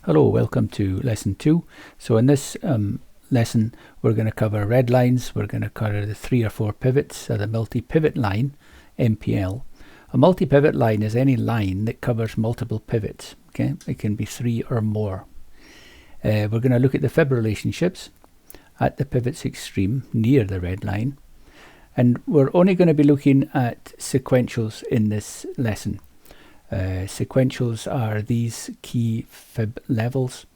Hello, welcome to lesson 2. So in this lesson we're going to cover red lines, we're going to cover the 3 or 4 pivots, the multi-pivot line, MPL. A multi-pivot line is any line that covers multiple pivots. Okay, it can be 3 or more. We're going to look at the fib relationships at the pivot's extreme near the red line, and we're only going to be looking at sequentials in this lesson. Sequentials are these key fib levels,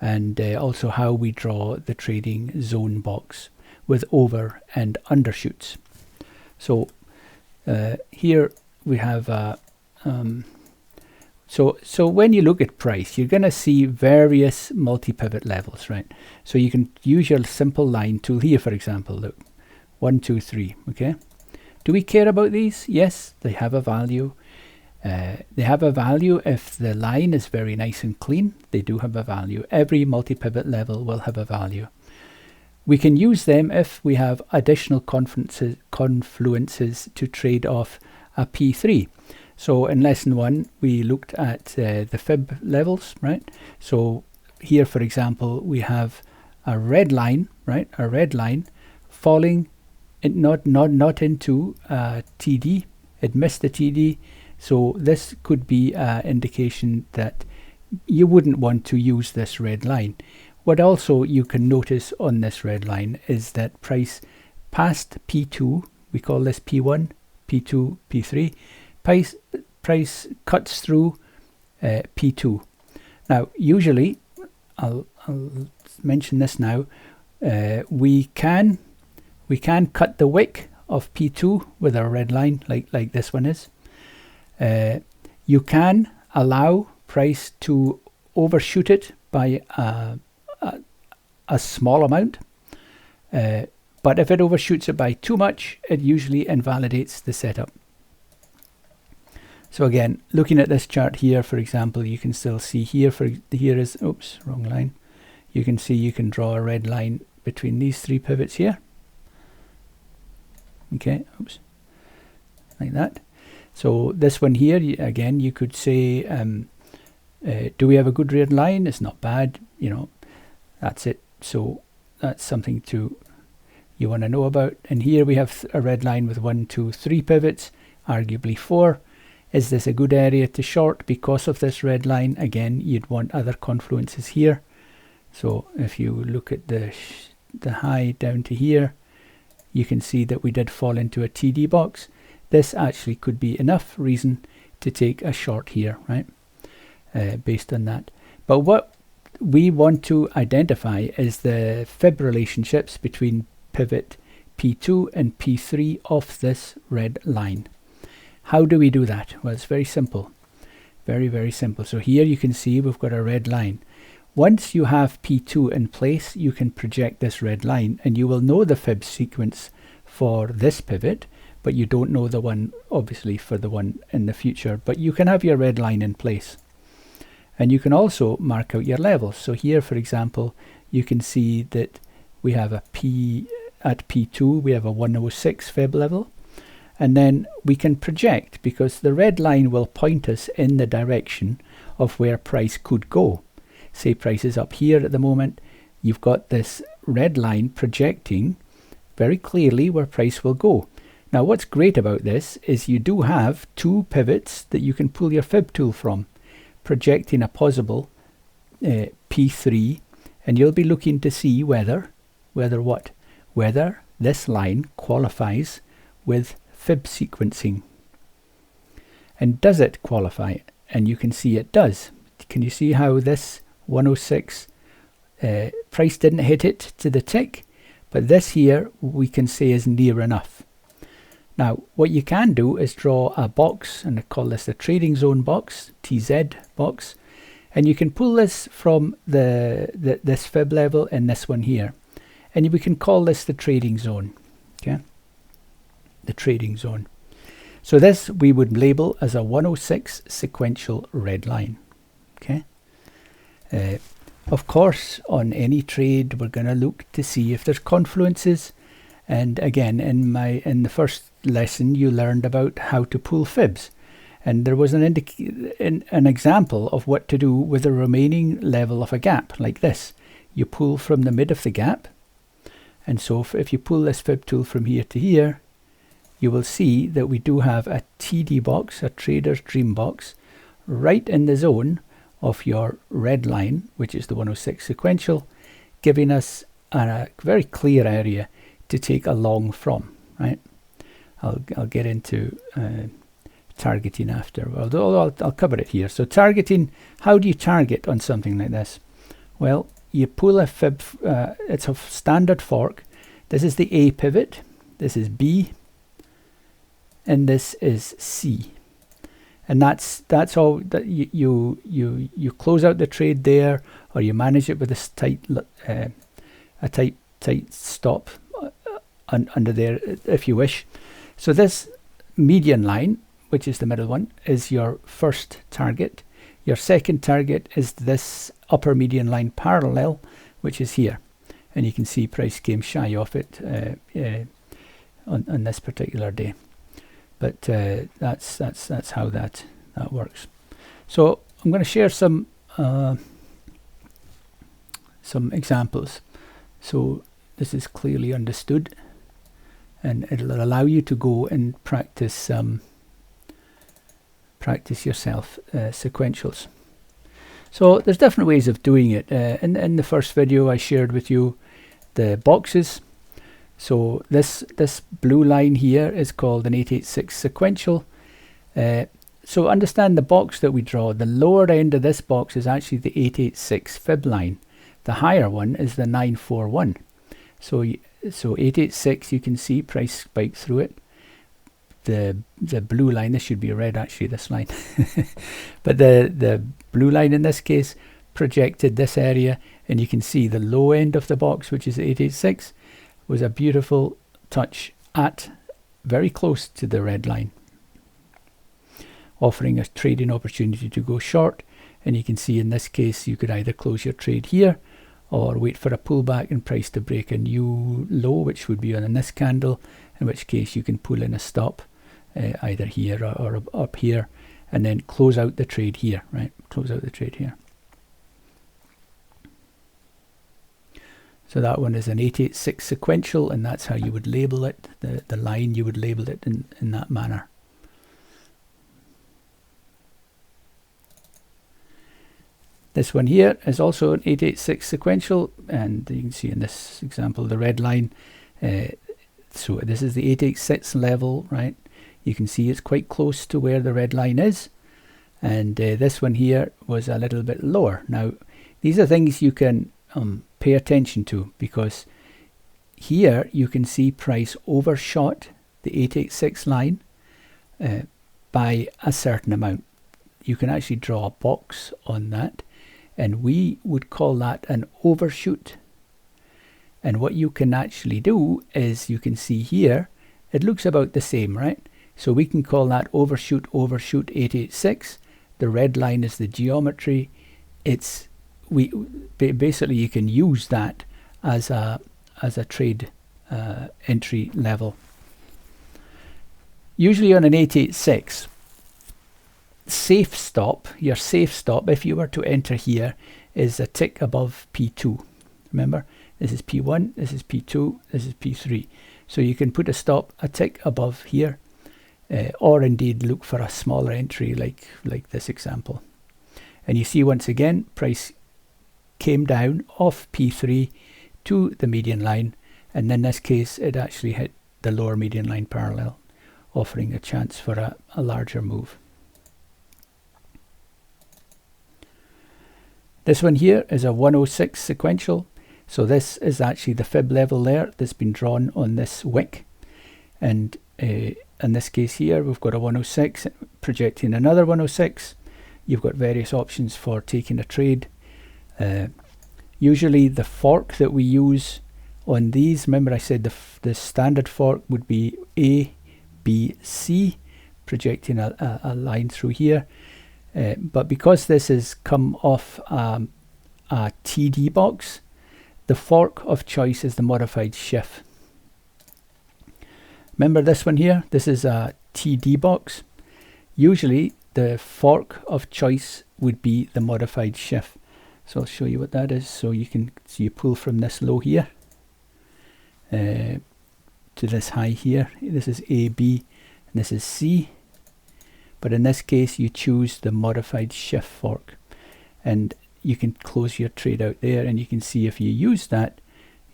and also how we draw the trading zone box with over and undershoots. So here we have so when you look at price, you're going to see various multi-pivot levels, right? So you can use your simple line tool here, for example. Look, 1, 2, 3. Okay, do we care about these? Yes, they have a value. They have a value if the line is very nice and clean. They do have a value. Every multi-pivot level will have a value. We can use them if we have additional confluences to trade off a P3. So in lesson 1 we looked at the fib levels, right? So here, for example, we have a red line, right? A red line falling, not into TD. It missed the TD. So this could be an indication that you wouldn't want to use this red line. What also you can notice on this red line is that price past P2, we call this P1, P2, P3, price cuts through P2. Now usually, I'll mention this now, we can cut the wick of P2 with our red line like this one is. You can allow price to overshoot it by a small amount, but if it overshoots it by too much, it usually invalidates the setup. So again, looking at this chart here, for example, you can still see here, here is, oops, wrong line. You can see you can draw a red line between these 3 pivots here. Okay, oops, like that. So this one here, again, you could say, do we have a good red line? It's not bad, you know, that's it. So that's something you want to know about. And here we have a red line with 1, 2, 3 pivots, arguably 4. Is this a good area to short because of this red line? Again, you'd want other confluences here. So if you look at the high down to here, you can see that we did fall into a TD box. This actually could be enough reason to take a short here, right? Based on that. But what we want to identify is the fib relationships between pivot P2 and P3 of this red line. How do we do that? Well, it's very simple. Very, very simple. So here you can see we've got a red line. Once you have P2 in place, you can project this red line and you will know the fib sequence for this pivot, but you don't know the one, obviously, for the one in the future. But you can have your red line in place. And you can also mark out your levels. So here, for example, you can see that we have a P, at P2, we have a 106 fib level. And then we can project, because the red line will point us in the direction of where price could go. Say price is up here at the moment, you've got this red line projecting very clearly where price will go. Now what's great about this is you do have 2 pivots that you can pull your fib tool from, projecting a possible P3, and you'll be looking to see whether this line qualifies with fib sequencing. And does it qualify? And you can see it does. Can you see how this 106 price didn't hit it to the tick, but this here we can say is near enough. Now what you can do is draw a box, and I call this the trading zone box, TZ box, and you can pull this from this fib level and this one here, and we can call this the trading zone. Okay, the trading zone. So this we would label as a 106 sequential red line. Okay. Of course, on any trade we're going to look to see if there's confluences, and again in the first lesson you learned about how to pull fibs, And there was an example of what to do with the remaining level of a gap, like this. You pull from the mid of the gap, and so if you pull this fib tool from here to here, you will see that we do have a TD box, a trader's dream box, right in the zone of your red line, which is the 106 sequential, giving us a very clear area to take a long from, right? I'll get into targeting after, although I'll cover it here. So targeting, how do you target on something like this? Well, you pull a fib, it's a standard fork. This is the A pivot, this is B, and this is C. And that's all that you close out the trade there, or you manage it with this tight tight stop under there if you wish. So this median line, which is the middle one, is your first target. Your second target is this upper median line parallel, which is here, and you can see price came shy off it on this particular day. But that's how that works. So I'm going to share some examples. So this is clearly understood, and it'll allow you to go and practice yourself sequentials. So there's different ways of doing it. In the first video I shared with you the boxes. So this blue line here is called an 886 sequential. So understand the box that we draw. The lower end of this box is actually the 886 fib line. The higher one is the 941. So 886, you can see price spike through it. The blue line, this should be red actually, this line, but the blue line in this case projected this area, and you can see the low end of the box, which is 886, was a beautiful touch at very close to the red line, offering a trading opportunity to go short. And you can see in this case you could either close your trade here or wait for a pullback and price to break a new low, which would be on this candle, in which case you can pull in a stop either here or up here, and then close out the trade here, right? Close out the trade here. So that one is an 886 sequential, and that's how you would label it. The line, you would label it in that manner. This one here is also an 886 sequential, and you can see in this example the red line. So this is the 886 level, right? You can see it's quite close to where the red line is, and this one here was a little bit lower. Now these are things you can pay attention to, because here you can see price overshot the 886 line by a certain amount. You can actually draw a box on that, and we would call that an overshoot. And what you can actually do is, you can see here it looks about the same, right? So we can call that overshoot 886. The red line is the geometry. It's basically you can use that as a trade entry level. Usually on an 886, safe stop, your safe stop, if you were to enter here, is a tick above P2. Remember, this is P1, this is P2, this is P3. So you can put a stop a tick above here, or indeed look for a smaller entry like this example. And you see once again price came down off P3 to the median line, and in this case it actually hit the lower median line parallel, offering a chance for a larger move. This one here is a 106 sequential. So this is actually the fib level there that's been drawn on this wick, and in this case here we've got a 106 projecting another 106. You've got various options for taking a trade. Usually the fork that we use on these, remember I said the standard fork would be A, B, C, projecting a line through here. But because this has come off a TD box, the fork of choice is the modified Schiff. Remember this one here? This is a TD box. usually the fork of choice would be the modified shift. So I'll show you what that is. So you can see you pull from this low here to this high here. This is A, B, and this is C. But in this case, you choose the modified shift fork, and you can close your trade out there. And you can see if you use that,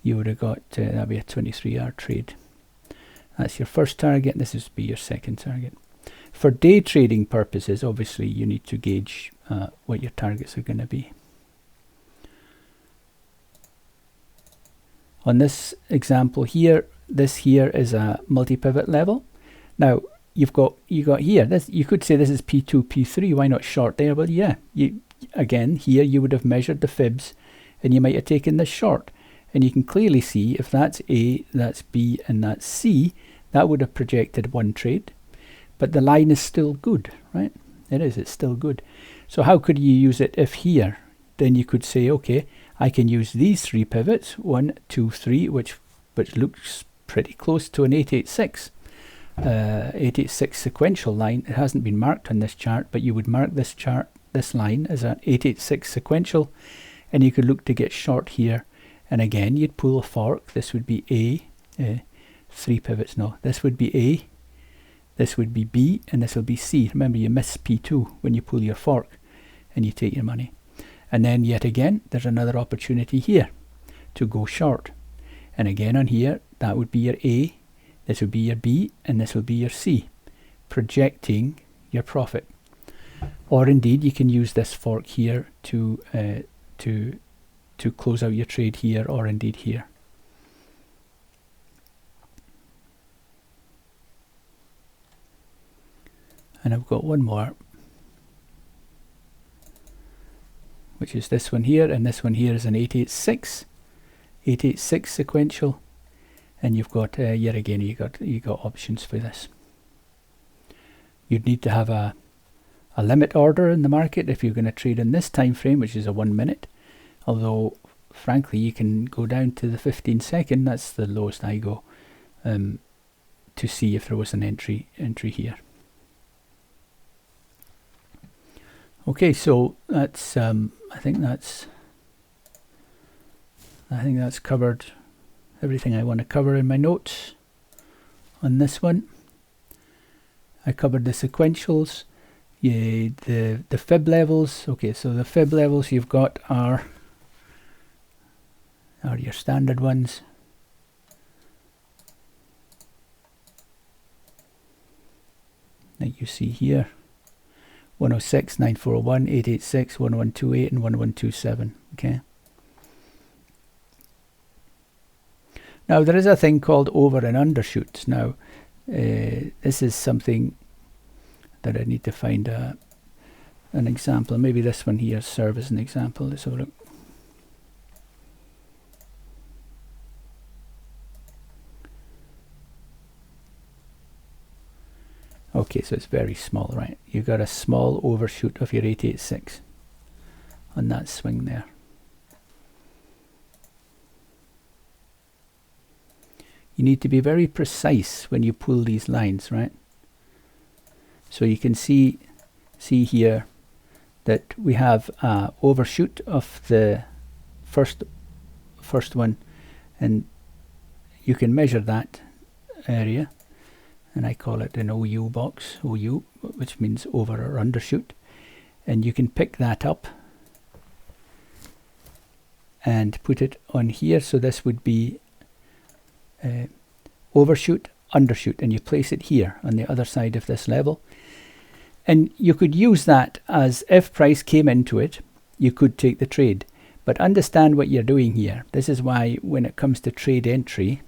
you would have got that'd be a 23-hour trade. That's your first target. This would be your second target. For day trading purposes, obviously, you need to gauge what your targets are going to be. On this example here, this here is a multi-pivot level. Now you got here. This, you could say this is P2, P3. Why not short there? Well, yeah. Again here you would have measured the fibs, and you might have taken this short. And you can clearly see if that's A, that's B, and that's C, that would have projected one trade. But the line is still good, right? It is. It's still good. So how could you use it if here? Then you could say, okay, I can use these three pivots, 1, 2, 3, which looks pretty close to an 886. 886 sequential line. It hasn't been marked on this chart, but you would mark this chart, this line as an 886 sequential, and you could look to get short here. And again, you'd pull a fork. This would be A, 3 pivots. No, this would be A, this would be B, and this will be C. Remember, you miss P2 when you pull your fork, and you take your money. And then yet again, there's another opportunity here to go short. And again on here, that would be your A, this would be your B, and this will be your C, projecting your profit. Or indeed, you can use this fork here to close out your trade here, or indeed here. And I've got one more, which is this one here, and this one here is an 886 sequential, and you've got yet again you got options for this. You'd need to have a limit order in the market if you're going to trade in this time frame, which is a 1 minute. Although frankly, you can go down to the 15-second. That's the lowest I go to see if there was an entry here. Okay, so that's I think that's covered everything I want to cover in my notes on this one. I covered the sequentials, the fib levels. Okay, so the fib levels you've got are your standard ones. Like you see here. 106, 9401, 886, 1128, and 1127. Okay. Now there is a thing called over and undershoots. Now this is something that I need to find an example. Maybe this one here serves as an example. Let's have a look. Okay, so it's very small, right? You've got a small overshoot of your 886 on that swing there. You need to be very precise when you pull these lines, right? So you can see here that we have overshoot of the first one, and you can measure that area. And I call it an OU box, OU, which means over or undershoot. And you can pick that up and put it on here. So this would be overshoot, undershoot, and you place it here on the other side of this level. And you could use that as if price came into it, you could take the trade. But understand what you're doing here. This is why when it comes to trade entry,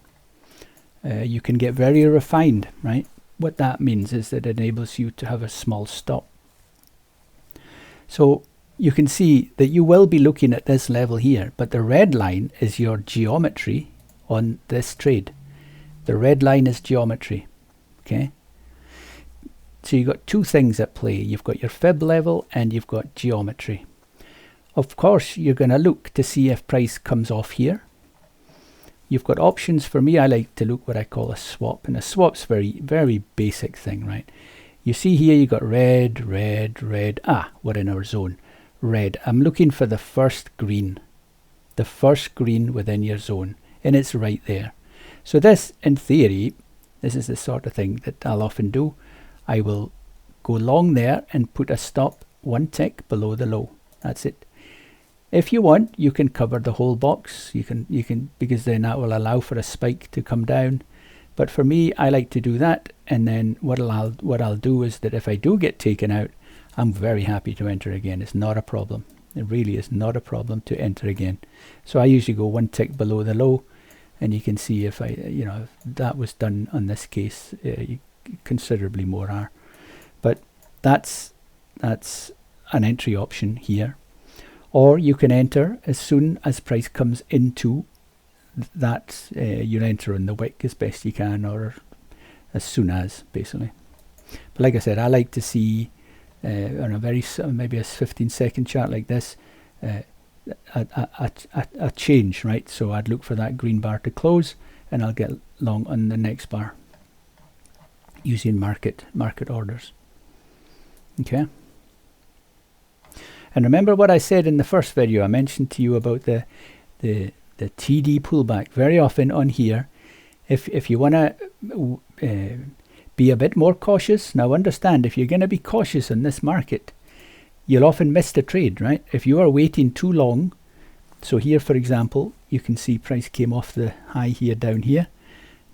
you can get very refined, right? What that means is that it enables you to have a small stop. So you can see that you will be looking at this level here, but the red line is your geometry on this trade. The red line is geometry, okay? So you've got two things at play. You've got your fib level and you've got geometry. Of course, you're going to look to see if price comes off here. You've got options. For me, I like to look what I call a swap, and a swap's very, very basic thing, right? You see here you got red, red, red. Ah, we're in our zone. Red. I'm looking for the first green. The first green within your zone. And it's right there. So this, in theory, this is the sort of thing that I'll often do. I will go long there and put a stop 1 tick below the low. That's it. If you want, you can cover the whole box. You can because then that will allow for a spike to come down. But for me, I like to do that, and then what I'll do is that if I do get taken out, I'm very happy to enter again. It's not a problem. It really is not a problem to enter again. So I usually go 1 tick below the low, and you can see if if that was done on this case, considerably more are. But that's an entry option here. Or you can enter as soon as price comes into that, you enter in the wick as best you can, or as soon as, basically. But like I said, I like to see on a very maybe a 15-second chart like this a change, right? So I'd look for that green bar to close, and I'll get long on the next bar using market orders. Okay. And remember what I said in the first video. I mentioned to you about the TD pullback. Very often on here, if you want to be a bit more cautious. Now understand, if you're going to be cautious in this market, you'll often miss the trade, right? If you are waiting too long, so here for example, you can see price came off the high here down here.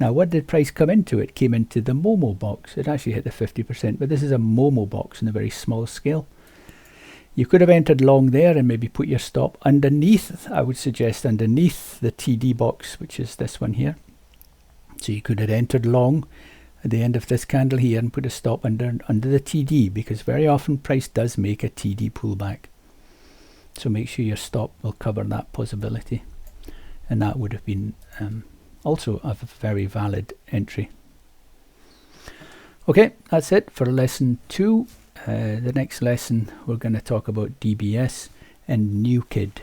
Now what did price come into? It came into the Momo box. It actually hit the 50%, but this is a Momo box in a very small scale. You could have entered long there and maybe put your stop underneath. I would suggest underneath the TD box, which is this one here. So you could have entered long at the end of this candle here and put a stop under the TD, because very often price does make a TD pullback. So make sure your stop will cover that possibility, and that would have been also a very valid entry. Okay, that's it for lesson 2. The next lesson we're going to talk about DBS and New Kid.